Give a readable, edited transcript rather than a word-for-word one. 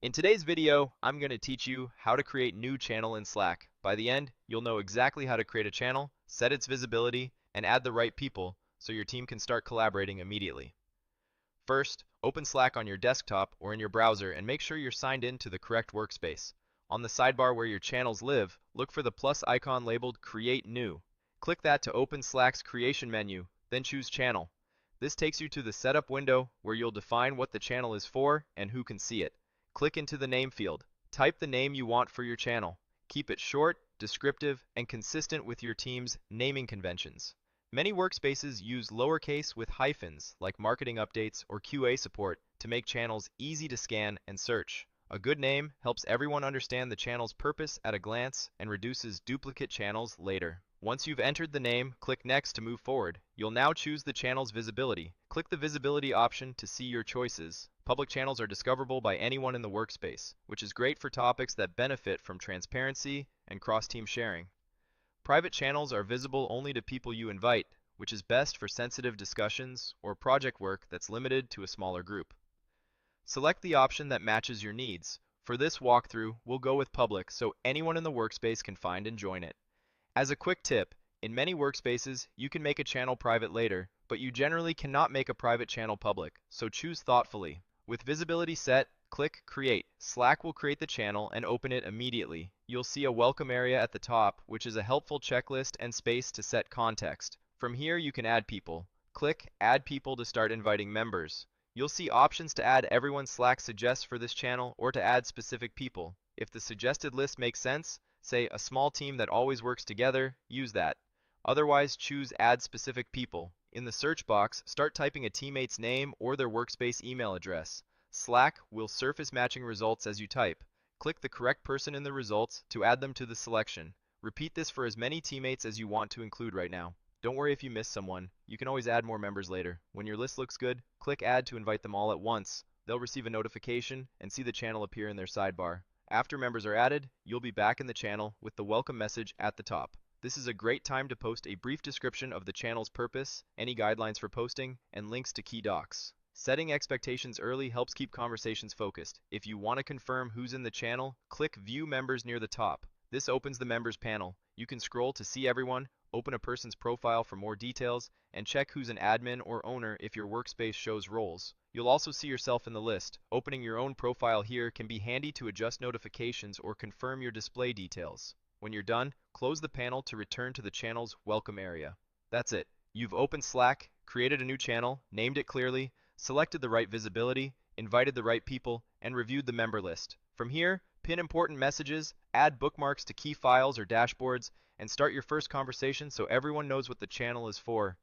In today's video, I'm going to teach you how to create new channel in Slack. By the end, you'll know exactly how to create a channel, set its visibility, and add the right people so your team can start collaborating immediately. First, open Slack on your desktop or in your browser and make sure you're signed in to the correct workspace. On the sidebar where your channels live, look for the plus icon labeled Create New. Click that to open Slack's creation menu, then choose Channel. This takes you to the setup window where you'll define what the channel is for and who can see it. Click into the name field. Type the name you want for your channel. Keep it short, descriptive, and consistent with your team's naming conventions. Many workspaces use lowercase with hyphens, like marketing updates or QA support, to make channels easy to scan and search. A good name helps everyone understand the channel's purpose at a glance and reduces duplicate channels later. Once you've entered the name, click Next to move forward. You'll now choose the channel's visibility. Click the visibility option to see your choices. Public channels are discoverable by anyone in the workspace, which is great for topics that benefit from transparency and cross-team sharing. Private channels are visible only to people you invite, which is best for sensitive discussions or project work that's limited to a smaller group. Select the option that matches your needs. For this walkthrough, we'll go with public so anyone in the workspace can find and join it. As a quick tip, in many workspaces, you can make a channel private later, but you generally cannot make a private channel public, so choose thoughtfully. With visibility set, click Create. Slack will create the channel and open it immediately. You'll see a welcome area at the top, which is a helpful checklist and space to set context. From here, you can add people. Click Add People to start inviting members. You'll see options to add everyone Slack suggests for this channel or to add specific people. If the suggested list makes sense, say a small team that always works together, use that. Otherwise, choose Add Specific People. In the search box, start typing a teammate's name or their workspace email address. Slack will surface matching results as you type. Click the correct person in the results to add them to the selection. Repeat this for as many teammates as you want to include right now. Don't worry if you miss someone. You can always add more members later. When your list looks good, click Add to invite them all at once. They'll receive a notification and see the channel appear in their sidebar. After members are added, you'll be back in the channel with the welcome message at the top. This is a great time to post a brief description of the channel's purpose, any guidelines for posting, and links to key docs. Setting expectations early helps keep conversations focused. If you want to confirm who's in the channel, click View Members near the top. This opens the members panel. You can scroll to see everyone, open a person's profile for more details, and check who's an admin or owner if your workspace shows roles. You'll also see yourself in the list. Opening your own profile here can be handy to adjust notifications or confirm your display details. When you're done, close the panel to return to the channel's welcome area. That's it. You've opened Slack, created a new channel, named it clearly, selected the right visibility, invited the right people, and reviewed the member list. From here, pin important messages, add bookmarks to key files or dashboards, and start your first conversation so everyone knows what the channel is for.